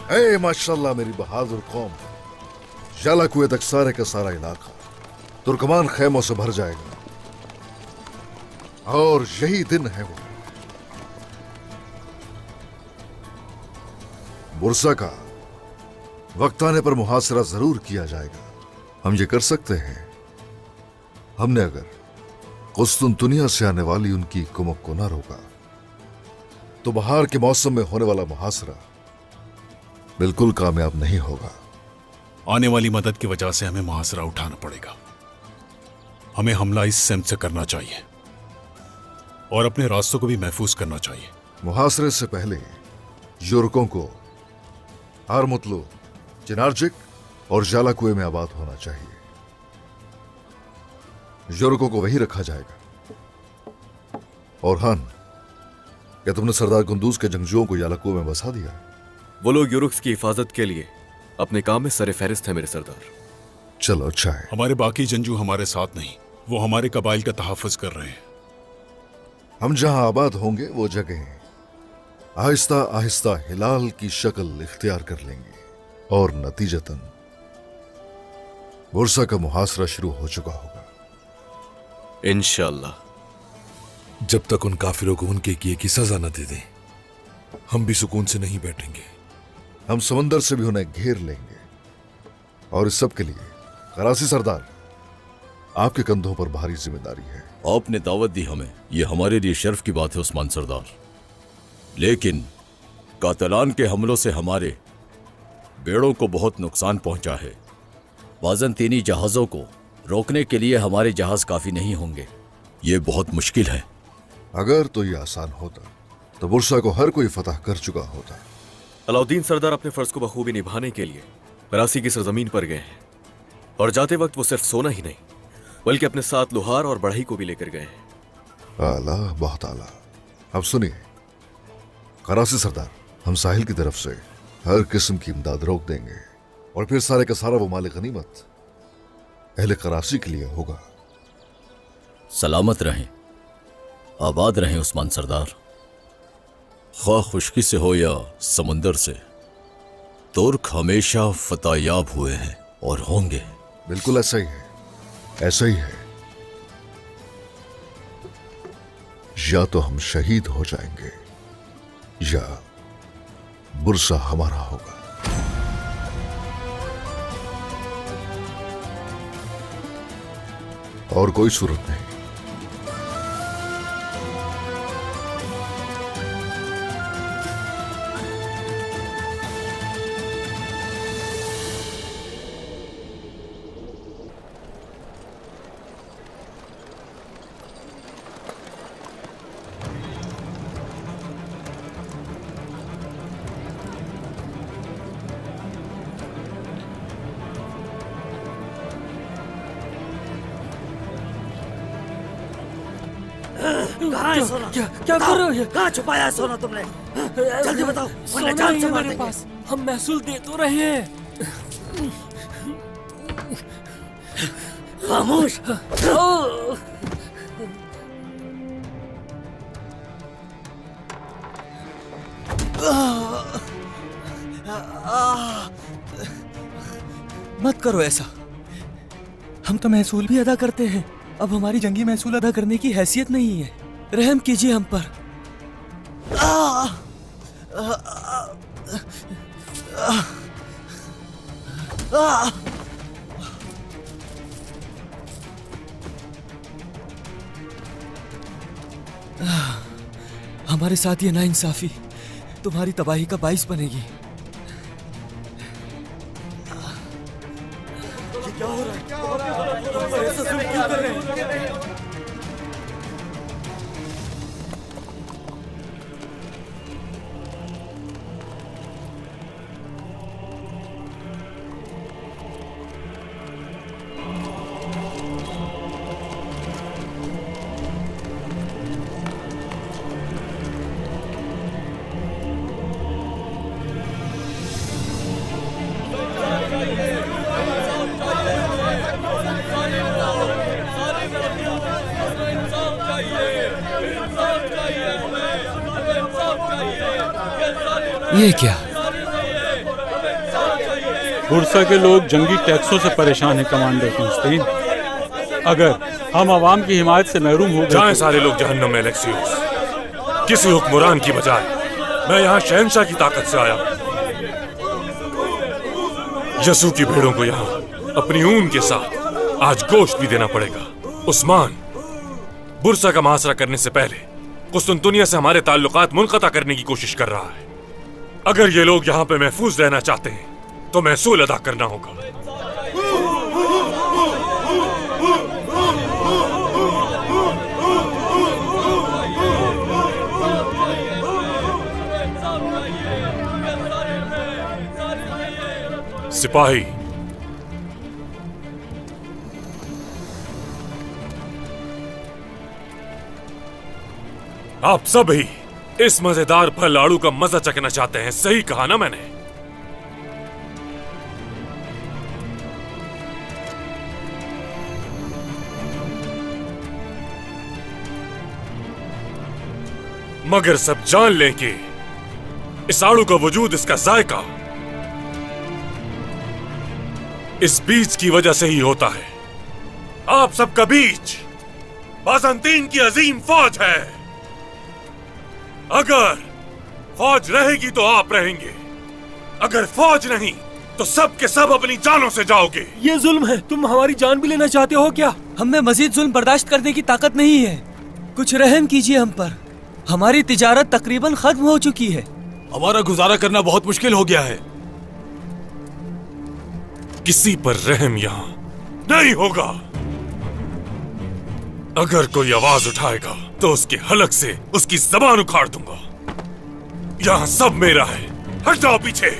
ए माशाल्लाह मेरी बहादुर कौम, जाला कुएं तक सारे का सारा इलाका तुर्कमान खैमों से भर जाएगा। और यही दिन है वो बुरसा का। वक्त आने पर मुहासरा जरूर किया जाएगा। हम ये कर सकते हैं। हमने अगर कुस्तुनतुनिया से आने वाली उनकी कुमक को न रोका तो बहार के मौसम में होने वाला मुहासरा बिल्कुल कामयाब नहीं होगा। आने वाली मदद की वजह से हमें मुहासरा उठाना पड़ेगा। हमें हमला इस सेम्त से करना चाहिए और अपने रास्तों को भी महफूज करना चाहिए। मुहासरे से पहले युरकों को आरमुतलो, चिनार्जिक और जाला कुएं में आबाद होना चाहिए। युरकों को वही रखा जाएगा। और हान, क्या तुमने सरदार कुंदूज के जंगजुओं को याला कुएं में बसा दिया? वो लोग यूरुक्स की हिफाजत के लिए अपने काम में सरे फहरिस्त है मेरे सरदार। चलो अच्छा है। हमारे बाकी जंगजू हमारे साथ नहीं, वो हमारे कबाइल का तहफ़्फ़ुज़ कर रहे हैं। हम जहां आबाद होंगे वो जगह आहिस्ता आहिस्ता हिलाल की शक्ल इख्तियार कर लेंगे और नतीजतन बुरसा का मुहासरा शुरू हो चुका होगा इंशाअल्लाह। जब तक उन काफिरों को उनके किए की सजा न दे दें, हम भी सुकून से नहीं बैठेंगे। हम समंदर से भी उन्हें घेर लेंगे। और इस सब के लिए करासी सरदार, आपके कंधों पर भारी जिम्मेदारी है। आपने दावत दी हमें, यह हमारे लिए शर्फ की बात है उस्मान सरदार। लेकिन कातलान के हमलों से हमारे बेड़ों को बहुत नुकसान पहुंचा है। बाज़ंतीनी जहाज़ों को रोकने के लिए हमारे जहाज काफी नहीं होंगे। ये बहुत मुश्किल है। अगर तो ये आसान होता तो बुरसा को हर कोई फतह कर चुका होता। अलाउद्दीन सरदार अपने फर्ज को बखूबी निभाने के लिए करासी की सरजमीन पर गए हैं और जाते वक्त वो सिर्फ सोना ही नहीं बल्कि अपने साथ लोहार और बढ़ई को भी लेकर गए हैं। आला, बहुत आला। अब सुनिए करासी सरदार, हम साहिल की तरफ से हर किस्म की इमदाद रोक देंगे और फिर सारे का सारा वो माल गनीमत अहले कराची के लिए होगा। सलामत रहें, आबाद रहें उस्मान सरदार। ख्वाह खुश्की से हो या समंदर से, तुर्क हमेशा फतेहयाब हुए हैं और होंगे। बिल्कुल ऐसा ही है, ऐसा ही है। या तो हम शहीद हो जाएंगे या बुरसा हमारा होगा। और कोई सूरत नहीं। कहाँ है सोना? क्या कर रहे हो? कहाँ छुपाया है सोना तुमने? जल्दी बताओ, वरना जान से मार मेरे देंगे। पास, हम महसूल दे तो रहे हैं। खामोश। मत करो ऐसा। हम तो महसूल भी अदा करते हैं। अब हमारी जंगी महसूल अदा करने की हैसियत नहीं है। रहम कीजिए हम पर। हमारे साथ ये नाइंसाफी तुम्हारी तबाही का बाइस बनेगी। क्या हो रहा है? ऐसा जुल्म क्यों कर रहे हैं? ये क्या? बुरसा के लोग जंगी टैक्सों से परेशान हैं कमांडर कुंस्तीन। अगर हम आवाम की हिमायत से महरूम हो गए जाएं सारे लोग जहन्नम में एलेक्सियोस। किसी हुक्मरान की बजाय मैं यहाँ शहंशाह की ताकत से आया हूँ। यसू की भेड़ों को यहाँ अपनी ऊन के साथ आज गोश्त भी देना पड़ेगा। उस्मान बुरसा का मुहासरा करने से पहले कुस्तुनतुनिया से हमारे ताल्लुकात मुनक़ता करने की कोशिश कर रहा है। अगर ये लोग यहाँ पे महफूज रहना चाहते हैं तो महसूल अदा करना होगा। सिपाही, आप सब ही इस मजेदार फल लाड़ू का मजा चखना चाहते हैं, सही कहा ना मैंने? मगर सब जान लें कि इस आड़ू का वजूद, इसका जायका इस बीज की वजह से ही होता है। आप सबका बीज बाज़ंतीन की अजीम फौज है। अगर फौज रहेगी तो आप रहेंगे, अगर फौज नहीं तो सब के सब अपनी जानों से जाओगे। ये जुल्म है, तुम हमारी जान भी लेना चाहते हो क्या? हम में मजीद जुल्म बर्दाश्त करने की ताकत नहीं है। कुछ रहम कीजिए हम पर। हमारी तिजारत तकरीबन खत्म हो चुकी है। हमारा गुजारा करना बहुत मुश्किल हो गया है। किसी पर रहम यहां नहीं होगा। अगर कोई आवाज उठाएगा तो उसके हलक से उसकी जबान उखाड़ दूंगा। यहां सब मेरा है, हट जाओ पीछे।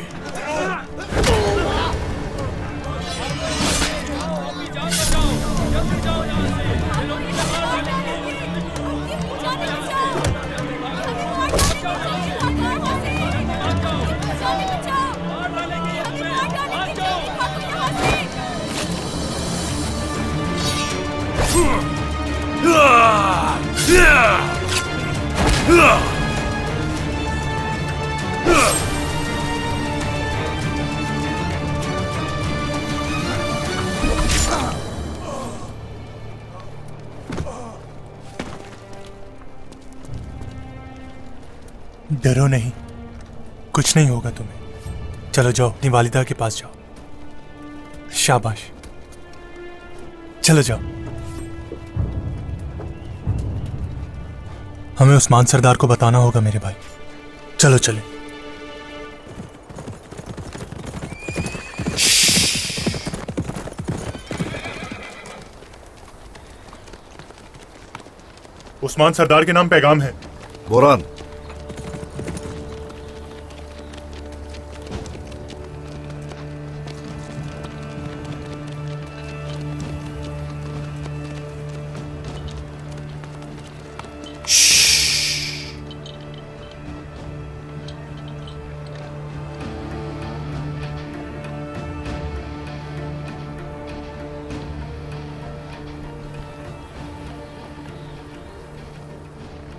डरो नहीं, कुछ नहीं होगा तुम्हें। चलो जाओ, अपनी वालिदा के पास जाओ। शाबाश, चलो जाओ। हमें उस्मान सरदार को बताना होगा मेरे भाई। चलो चले। उस्मान सरदार के नाम पैगाम है। बोरान,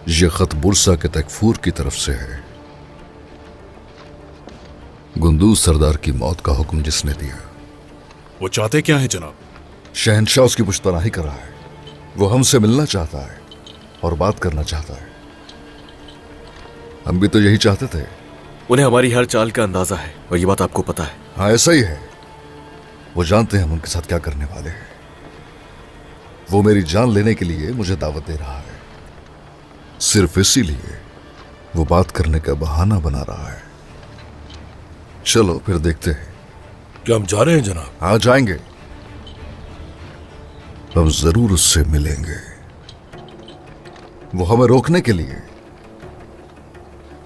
ये खत बुरसा के तकफूर की तरफ से है। गुंदूज सरदार की मौत का हुक्म जिसने दिया। वो चाहते क्या है जनाब? शहंशाह उसकी पुश्तनाही कर रहा है। वो हमसे मिलना चाहता है और बात करना चाहता है। हम भी तो यही चाहते थे। उन्हें हमारी हर चाल का अंदाजा है और ये बात आपको पता है। हाँ, ऐसा ही है। वो जानते हैं हम उनके साथ क्या करने वाले हैं। वो मेरी जान लेने के लिए मुझे दावत दे रहा है। सिर्फ इसीलिए वो बात करने का बहाना बना रहा है। चलो फिर देखते हैं। क्या हम जा रहे हैं जनाब? हाँ, जाएंगे। हम जरूर उससे मिलेंगे। वो हमें रोकने के लिए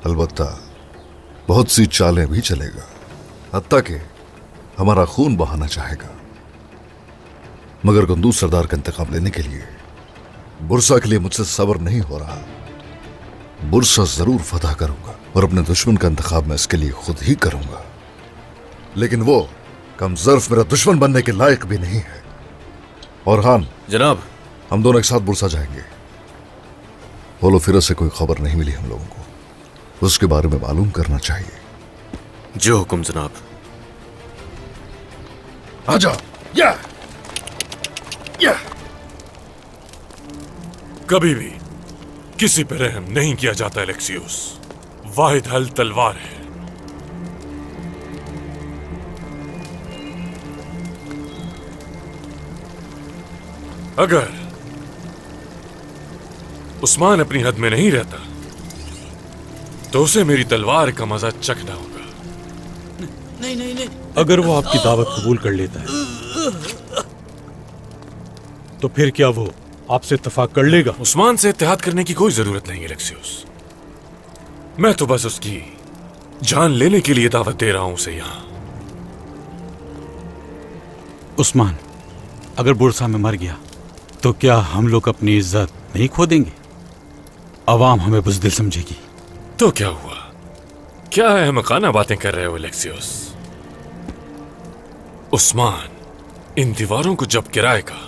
अलबत्ता बहुत सी चालें भी चलेगा, हत्ता कि हमारा खून बहाना चाहेगा। मगर गुंदूज सरदार का इंतकाम लेने के लिए बुरसा के लिए मुझसे सब्र नहीं हो रहा। बुरसा जरूर फतह करूंगा और अपने दुश्मन का इंतखाब मैं इसके लिए खुद ही करूंगा। लेकिन वो कमजर्फ मेरा दुश्मन बनने के लायक भी नहीं है। और खान जनाब, हम दोनों एक साथ बुरसा जाएंगे। बोलो फिर से कोई खबर नहीं मिली हम लोगों को, उसके बारे में मालूम करना चाहिए। जो हुक्म जनाब। आजा। या या कभी भी किसी पर रहम नहीं किया जाता एलेक्सियोस। वाहिद हल तलवार है। अगर उस्मान अपनी हद में नहीं रहता तो उसे मेरी तलवार का मजा चखना होगा। नहीं। अगर वो आपकी दावत कबूल कर लेता है तो फिर क्या वो आपसे इत्तेफाक कर लेगा? उस्मान से इत्तेहाद करने की कोई जरूरत नहीं एलेक्सियोस। मैं तो बस उसकी जान लेने के लिए दावत दे रहा हूं उसे यहां। उस्मान अगर बुरसा में मर गया तो क्या हम लोग अपनी इज्जत नहीं खो देंगे? अवाम हमें बुज़दिल समझेगी। तो क्या हुआ? क्या अहमकाना बातें कर रहे हो एलेक्सियोस? उस्मान इन दीवारों को जब गिराएगा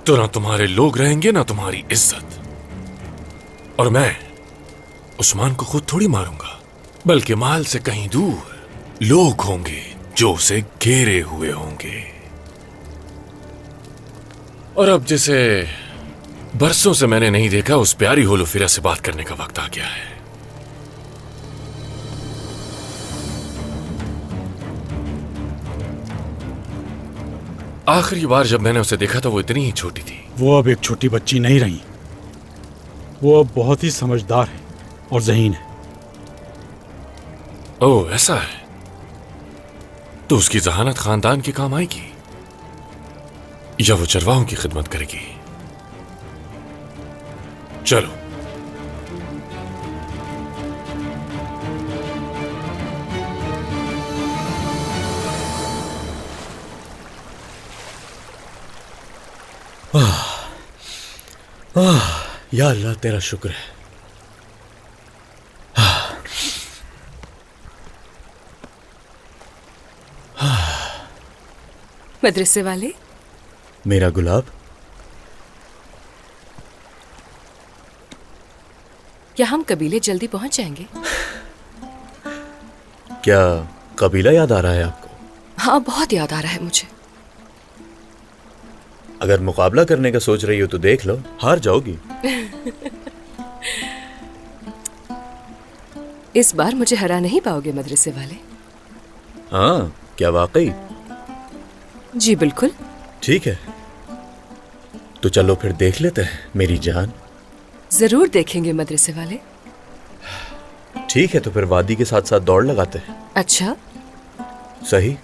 तो ना तुम्हारे लोग रहेंगे ना तुम्हारी इज्जत। और मैं उस्मान को खुद थोड़ी मारूंगा, बल्कि महल से कहीं दूर लोग होंगे जो उसे घेरे हुए होंगे। और अब जिसे बरसों से मैंने नहीं देखा उस प्यारी होलोफिरा से बात करने का वक्त आ गया है। आखिरी बार जब मैंने उसे देखा था वो इतनी ही छोटी थी। वो अब एक छोटी बच्ची नहीं रही। वो अब बहुत ही समझदार है और ज़हीन है। ओह ऐसा है? तो उसकी जहानत खानदान के काम आएगी या वो चरवाहों की खिदमत करेगी? चलो। या अल्लाह तेरा शुक्र है। मदरसे वाले, मेरा गुलाब, क्या हम कबीले जल्दी पहुंच जाएंगे? क्या कबीला याद आ रहा है आपको? हाँ, बहुत याद आ रहा है मुझे। अगर मुकाबला करने का सोच रही हो तो देख लो, हार जाओगी। इस बार मुझे हरा नहीं पाओगे मदरसे वाले। हाँ, क्या वाकई? जी बिल्कुल। ठीक है, तो चलो फिर देख लेते हैं मेरी जान। जरूर देखेंगे मदरसे वाले। ठीक है, तो फिर वादी के साथ साथ दौड़ लगाते हैं। अच्छा, सही,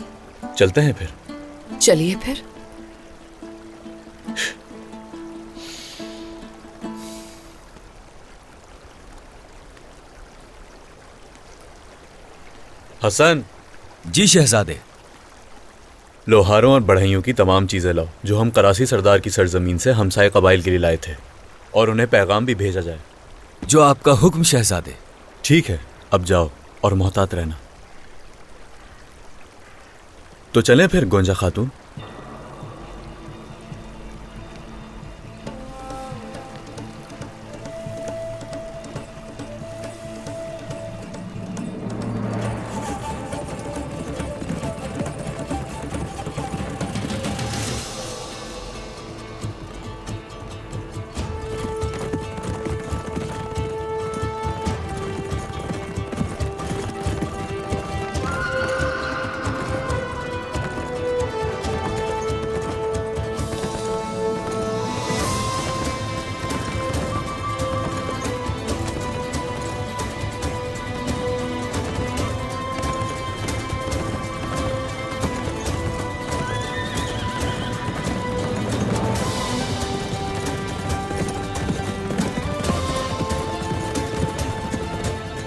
चलते हैं फिर। चलिए फिर। हसन। जी शहजादे। लोहारों और बढ़इयों की तमाम चीजें लाओ जो हम करासी सरदार की सरजमीन से हमसाए कबाइल के लिए लाए थे, और उन्हें पैगाम भी भेजा जाए। जो आपका हुक्म शहजादे। ठीक है, अब जाओ और मोहतात रहना। तो चलें फिर गोंजा खातून।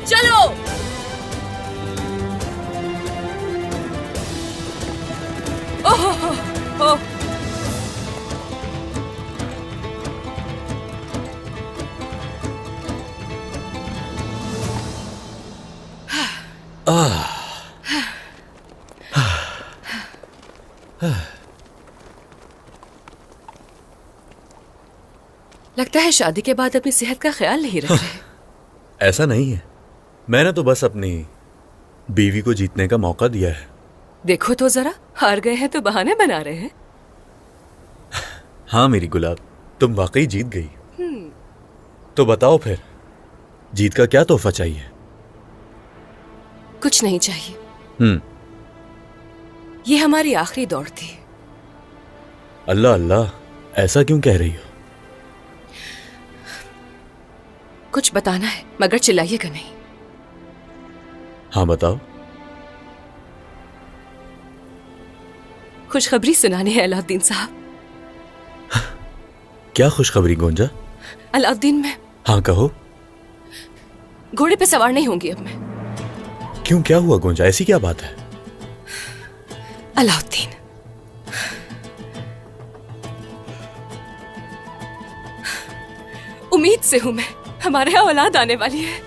चलो। ओह, लगता है शादी के बाद अपनी सेहत का ख्याल नहीं रख रहे। ऐसा नहीं है, मैंने तो बस अपनी बीवी को जीतने का मौका दिया है। देखो तो जरा, हार गए हैं तो बहाने बना रहे हैं। हाँ मेरी गुलाब, तुम वाकई जीत गई। तो बताओ फिर, जीत का क्या तोहफा चाहिए? कुछ नहीं चाहिए। ये हमारी आखिरी दौड़ थी। अल्लाह अल्लाह, ऐसा क्यों कह रही हो? कुछ बताना है, मगर चिल्लाइएगा नहीं। हाँ बताओ। खुशखबरी सुनानी है अलाउद्दीन साहब। क्या खुशखबरी गोंजा? अलाउद्दीन, मैं हाँ कहो। घोड़े पे सवार नहीं होंगी अब मैं। क्यों, क्या हुआ गोंजा? ऐसी क्या बात है? अलाउद्दीन, उम्मीद से हूं मैं, हमारे यहाँ औलाद आने वाली है।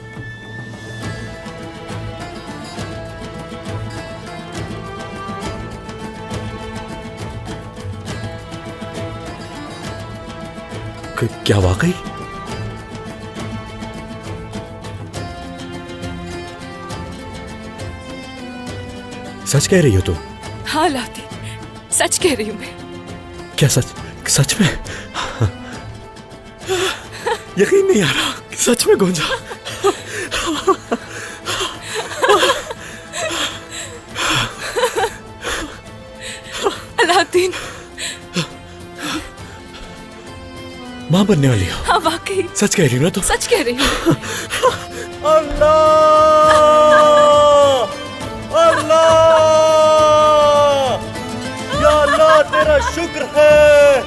क्या वाकई? सच कह रही हो तुम? हाँ अलाउद्दीन, सच कह रही हूं मैं। क्या सच? सच में? यकीन नहीं आ रहा, सच में गोंजा। अलाउद्दीन, मां बनने वाली हो? हाँ वाकई। सच कह रही हो ना तुम? सच कह रही हूँ। अल्लाह तेरा शुक्र है।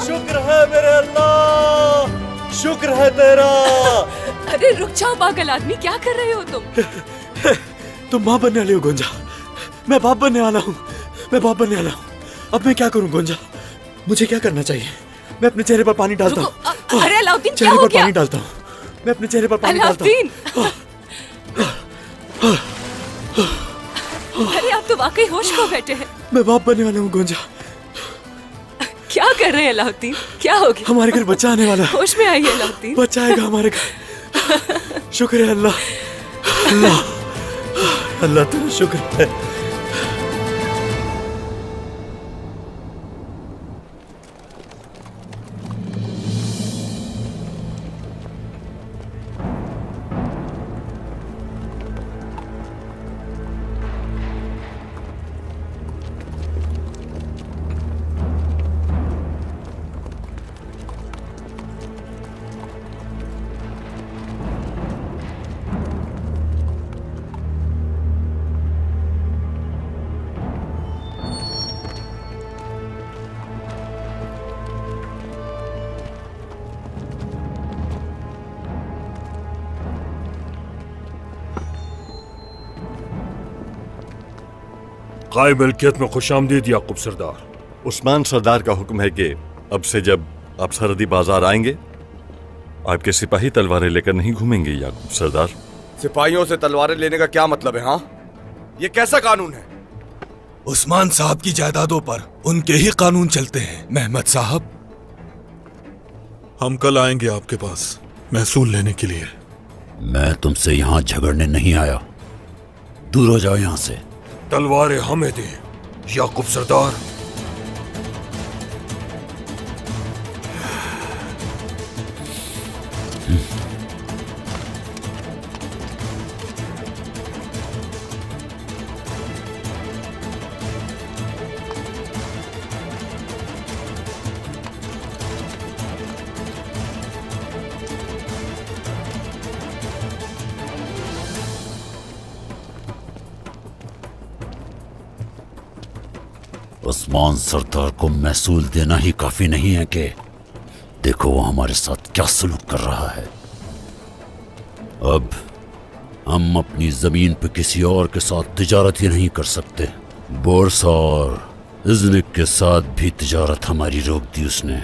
शुक्र है मेरे अल्लाह, शुक्र है तेरा। अरे रुक जाओ पागल आदमी, क्या कर रहे हो तुम? तुम मां बनने वाली हो गोंजा, मैं बाप बनने वाला हूँ। मैं बाप बनने वाला हूँ। अब मैं क्या करूँ गोंजा? मुझे क्या करना चाहिए? मैं अपने चेहरे पर पानी डालता हूँ। अरे अलाउद्दीन, क्या चेहरे हो पर गया? पानी डालता हूँ। मैं अपने चेहरे पर पानी डालता हूँ। अरे आप तो वाकई होश खो बैठे हैं। मैं बाप बनने वाला हूँ गोंजा। क्या कर रहे हैं अलाउद्दीन? क्या हो गया? हमारे घर बच्चा आने वाला है। होश में आइए अलाउद्दीन। बच्चा आएगा हमारे घर। शुक्र है अल्लाह। अल्लाह अल्लाह तेरा शुक्र है। काय मिल्कियत में खुशामदीद याकूब सरदार। उस्मान सरदार का हुक्म है कि अब से जब आप सरहदी बाजार आएंगे, आपके सिपाही तलवारें लेकर नहीं घूमेंगे याकूब सरदार। सिपाहियों से तलवारें लेने का क्या मतलब है? हाँ, ये कैसा कानून है? उस्मान साहब की जायदादों पर उनके ही कानून चलते हैं मेहमद साहब। हम कल आएंगे आपके पास महसूल लेने के लिए। मैं तुमसे यहाँ झगड़ने नहीं आया, दूर हो जाओ यहाँ से। तलवारें हमें दें याकूब सरदार। उस्मान सरदार को महसूल देना ही काफी नहीं है कि देखो वो हमारे साथ क्या सलूक कर रहा है। अब हम अपनी जमीन पे किसी और के साथ तिजारत ही नहीं कर सकते। बोर्स और इज़्निक के साथ भी तिजारत हमारी रोक दी उसने।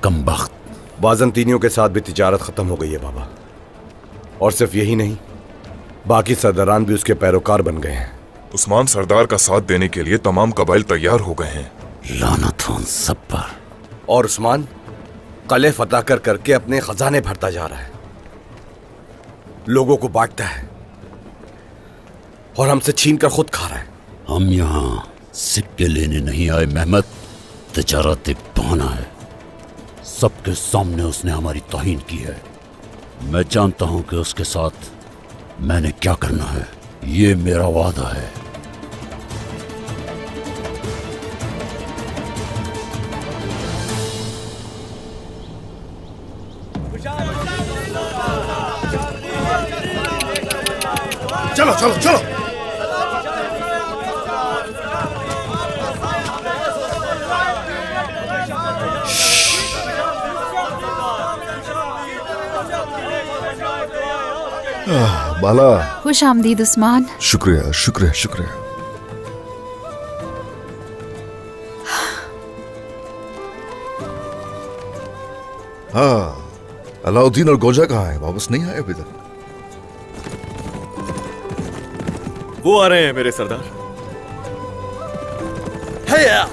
कमबख्त। बाज़ंतीनियों के साथ भी तिजारत खत्म हो गई है बाबा। और सिर्फ यही नहीं, बाकी सरदारान भी उसके पैरोकार बन गए हैं। उस्मान सरदार का साथ देने के लिए तमाम कबाइल तैयार हो गए हैं। लानत हो उन सब पर। और उस्मान कले फतह कर करके अपने खजाने भरता जा रहा है, लोगों को बांटता है। और हमसे छीन कर खुद खा रहा है। हम यहाँ सिक्के लेने नहीं आए मेहमत, तिजारत एक बहाना है। सबके सामने उसने हमारी तौहीन की है। मैं जानता हूं कि उसके साथ मैंने क्या करना है। ये मेरा वादा है। चलो चलो चलो। बाला, खुश आमदीद उस्मान। शुक्रिया शुक्रिया शुक्रिया। हाँ, अलाउद्दीन और गोजा कहाँ है? वापस नहीं आए अभी तक? वो आ रहे हैं मेरे सरदार। हैया।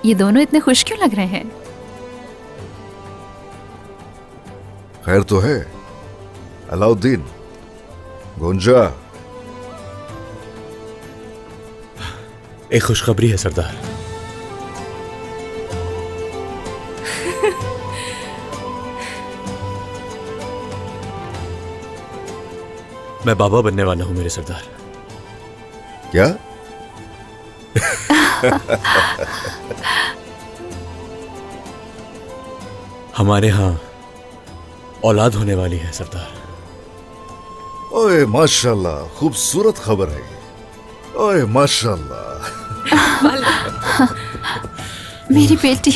ये दोनों इतने खुश क्यों लग रहे हैं? खैर तो है। अलाउद्दीन, गुंजा। एक खुशखबरी है सरदार। मैं बाबा बनने वाला हूं मेरे सरदार। क्या? हमारे यहाँ औलाद होने वाली है सरदार। ओए माशाल्लाह, खूबसूरत खबर है। ओए माशाल्लाह। मेरी बेटी।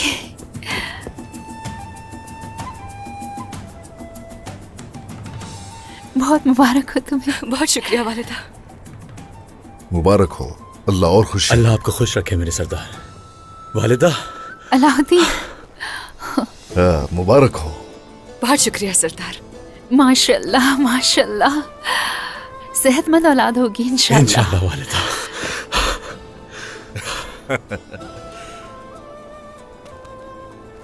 बहुत मुबारक हो तुम्हें। बहुत शुक्रिया वालिदा। मुबारक हो। अल्लाह और खुशी। अल्लाह आपको खुश रखे मेरे सरदार। वालिदा। अलाउद्दीन। मुबारक हो। बहुत शुक्रिया सरदार। माशाल्लाह माशाल्लाह। सेहतमंद औलाद होगी इंशाल्लाह। इंशाल्लाह वालिदा।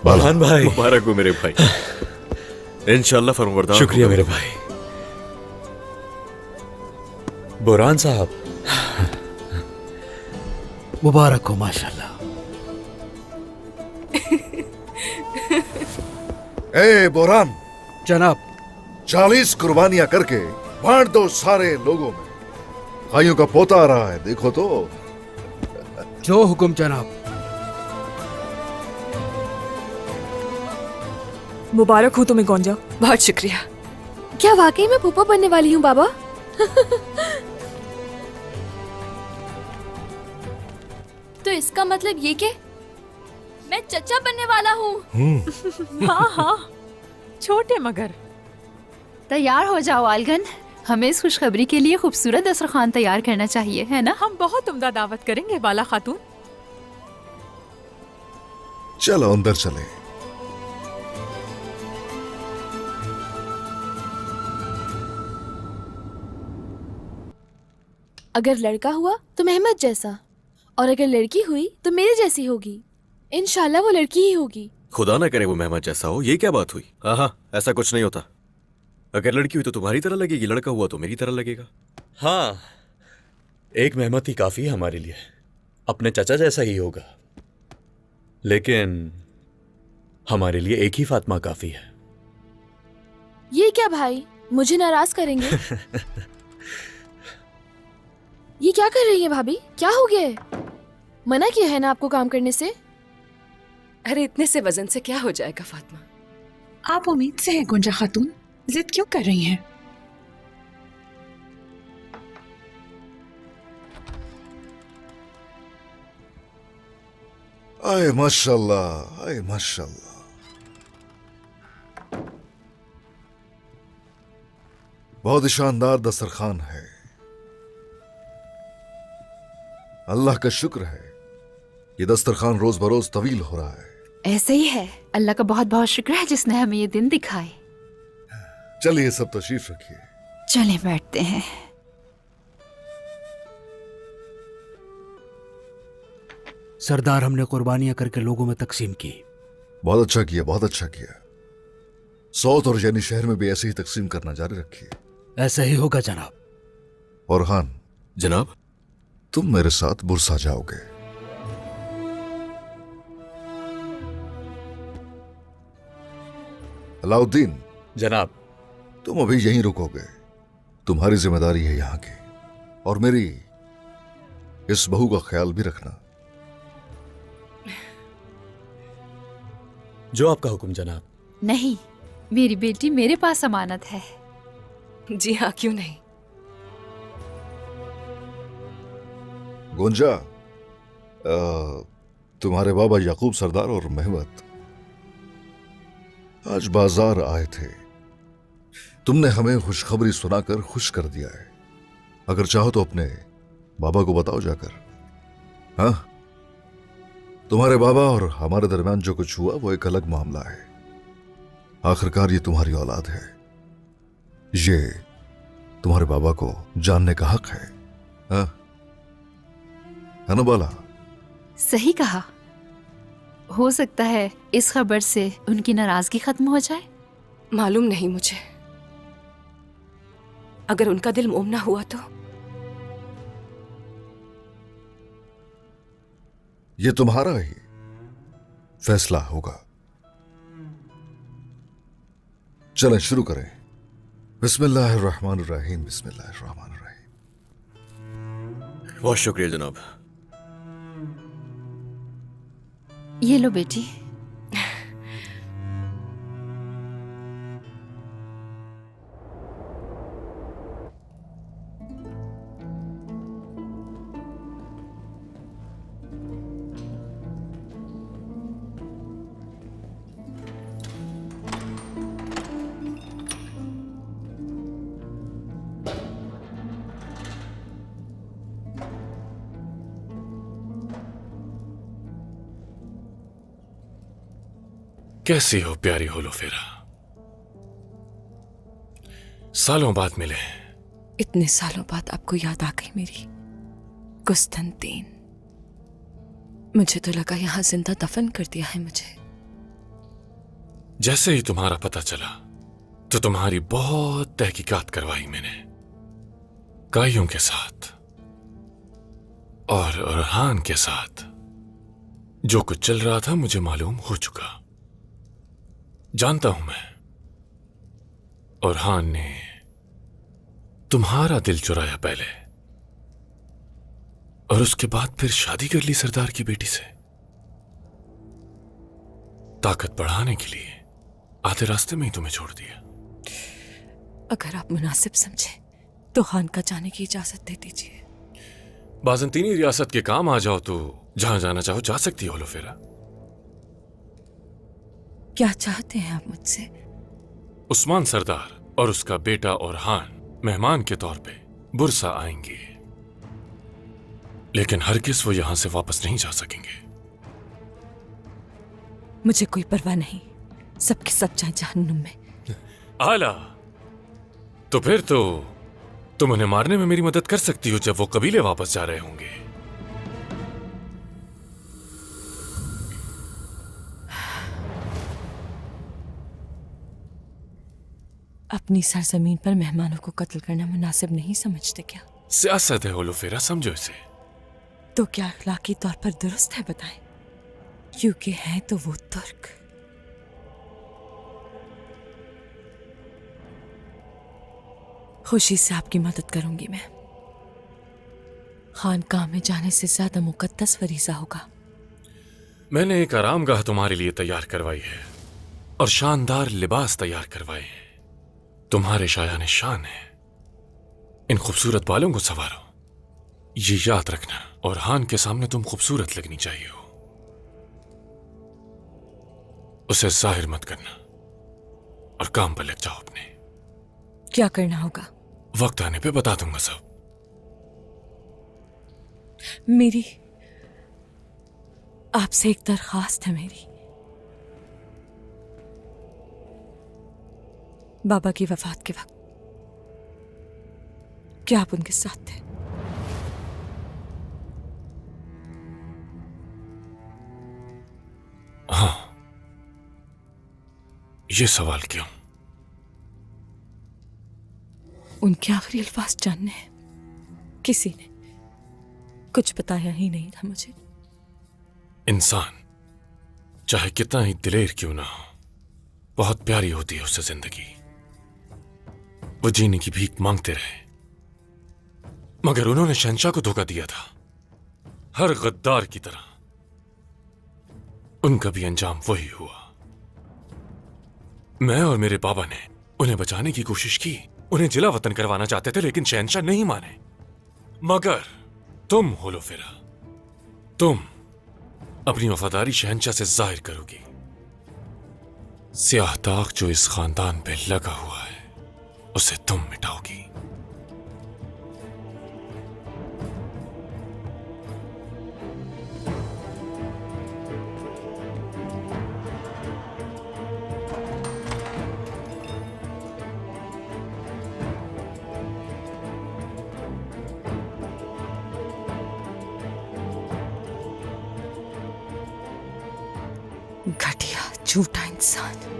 बरहान भाई। मुबारक हो मेरे भाई। इंशाल्लाह फरमाबरदार। शुक्रिया मेरे भाई। बुरहान साहब। मुबारक हो माशाल्लाह। ए बोरान जनाब, 40 कुर्बानियां करके बांट दो सारे लोगों में। भाइयों का पोता आ रहा है, देखो तो। जो हुक्म जनाब। मुबारक हो तुम्हें गोंजा। बहुत शुक्रिया। क्या वाकई में फूफा बनने वाली हूँ बाबा? तो इसका मतलब ये कि मैं चचा बनने वाला हूँ। हाँ हाँ, छोटे मगर। तैयार हो जाओ आलगन, हमें इस खुशखबरी के लिए खूबसूरत दस्तरखान तैयार करना चाहिए, है ना? हम बहुत उम्दा दावत करेंगे बाला खातून। चलो अंदर चले। अगर लड़का हुआ तो मेहमद जैसा, और अगर लड़की हुई तो मेरे जैसी होगी। इंशाल्लाह वो लड़की ही होगी। खुदा ना करे वो मेहमद जैसा हो। ये क्या बात हुई? हाँ, ऐसा कुछ नहीं होता। अगर लड़की हुई तो तुम्हारी तरह लगेगी, लड़का हुआ तो मेरी तरह लगेगा। हाँ, एक मेहमत ही काफी है हमारे लिए। अपने चचा जैसा ही होगा, लेकिन हमारे लिए एक ही फातिमा काफी है। ये क्या भाई, मुझे नाराज करेंगे? ये क्या कर रही है भाभी? क्या हो गया है? मना किया है ना आपको काम करने से? अरे इतने से वजन से क्या हो जाएगा फातिमा? आप उम्मीद से हैं गुंजा खातून, जिद क्यों कर रही हैं? आए माशाल्लाह, आए माशाल्लाह। बहुत ही शानदार दस्तरखान है। अल्लाह का शुक्र है ये दस्तरखान रोज बरोज तवील हो रहा है। ऐसे ही है। अल्लाह का बहुत बहुत शुक्र है जिसने हमें ये दिन दिखाए। चलिए सब तशरीफ रखिए। चले बैठते हैं। सरदार हमने कुर्बानियां करके लोगों में तकसीम की। बहुत अच्छा किया, बहुत अच्छा किया। सौत और जैनी शहर में भी ऐसे ही तकसीम करना जारी रखिए। ऐसा ही होगा जनाब। और खान जनाब, तुम मेरे साथ बुरसा जाओगे। अलाउद्दीन जनाब, तुम अभी यहीं रुकोगे। तुम्हारी जिम्मेदारी है यहां की, और मेरी इस बहू का ख्याल भी रखना। जो आपका हुक्म जनाब। नहीं, मेरी बेटी मेरे पास अमानत है। जी हाँ, क्यों नहीं। गुंजा, तुम्हारे बाबा याकूब सरदार और महमद आज बाजार आए थे। तुमने हमें खुशखबरी सुनाकर खुश कर दिया है। अगर चाहो तो अपने बाबा को बताओ जाकर। हाँ, तुम्हारे बाबा और हमारे दरमियान जो कुछ हुआ वो एक अलग मामला है। आखिरकार ये तुम्हारी औलाद है, ये तुम्हारे बाबा को जानने का हक है। हाँ, है ना बाला? सही कहा। हो सकता है इस खबर से उनकी नाराजगी खत्म हो जाए। मालूम नहीं मुझे, अगर उनका दिल मोम ना हुआ तो। ये तुम्हारा ही फैसला होगा। चलें शुरू करें। बिस्मिल्लाहिर्रहमानिर्रहीम, बिस्मिल्लाहिर्रहमानिर्रहीम। बहुत शुक्रिया जनाब। ये लो बेटी। कैसी हो प्यारी होलोफेरा? सालों बाद मिले। इतने सालों बाद आपको याद आ गई मेरी कुस्तनतीन। मुझे तो लगा यहां जिंदा दफन कर दिया है मुझे। जैसे ही तुम्हारा पता चला तो तुम्हारी बहुत तहकीकात करवाई मैंने, काइयों के साथ और अरहान के साथ। जो कुछ चल रहा था मुझे मालूम हो चुका। जानता हूं मैं, अरहान ने तुम्हारा दिल चुराया पहले, और उसके बाद फिर शादी कर ली सरदार की बेटी से। ताकत बढ़ाने के लिए आधे रास्ते में ही तुम्हें छोड़ दिया। अगर आप मुनासिब समझे तो खान का जाने की इजाजत दे दीजिए। बाजंतीनी रियासत के काम आ जाओ तो जहां जाना चाहो जा सकती हो होलोफेरा। क्या चाहते हैं आप मुझसे? उस्मान सरदार और उसका बेटा अरहान मेहमान के तौर पे बुरसा आएंगे, लेकिन हरगिज़ वो यहां से वापस नहीं जा सकेंगे। मुझे कोई परवाह नहीं, सबके सब जाए जहन्नुम में। आला, तो फिर तो तुम उन्हें मारने में मेरी मदद कर सकती हो जब वो कबीले वापस जा रहे होंगे। अपनी सरजमीन पर मेहमानों को कत्ल करना मुनासिब नहीं समझते क्या? सियासत है होलोफेरा, समझो इसे। तो क्या अखलाकी तौर पर दुरुस्त है बताएं? क्योंकि है तो वो तुर्क। खुशी से आपकी मदद करूंगी मैं। खानकाह में जाने से ज्यादा मुकद्दस फरीजा होगा। मैंने एक आरामगाह तुम्हारे लिए तैयार करवाई है और शानदार लिबास तैयार करवाए हैं। तुम्हारे शायान शान है। इन खूबसूरत बालों को संवारो। ये याद रखना, और हान के सामने तुम खूबसूरत लगनी चाहिए हो। उसे जाहिर मत करना और काम पर लग जाओ अपने। क्या करना होगा? वक्त आने पे बता दूंगा सब। मेरी आपसे एक दरखास्त है मेरी। बाबा की वफात के वक्त क्या आप उनके साथ थे? ये सवाल क्यों? उनके आखिरी अल्फाज जानने हैं। किसी ने कुछ बताया ही नहीं था मुझे। इंसान चाहे कितना ही दिलेर क्यों ना हो, बहुत प्यारी होती है उससे जिंदगी। वो जीने की भीख मांगते रहे, मगर उन्होंने शहंशाह को धोखा दिया था, हर गद्दार की तरह। उनका भी अंजाम वही हुआ। मैं और मेरे बाबा ने उन्हें बचाने की कोशिश की, उन्हें जिला वतन करवाना चाहते थे, लेकिन शहंशाह नहीं माने। मगर तुम होलो फिरा, तुम अपनी वफादारी शहंशाह से जाहिर करोगी। स्याह दाग जो इस खानदान पे लगा हुआ है, उसे तुम मिटाओगी। घटिया झूठा इंसान।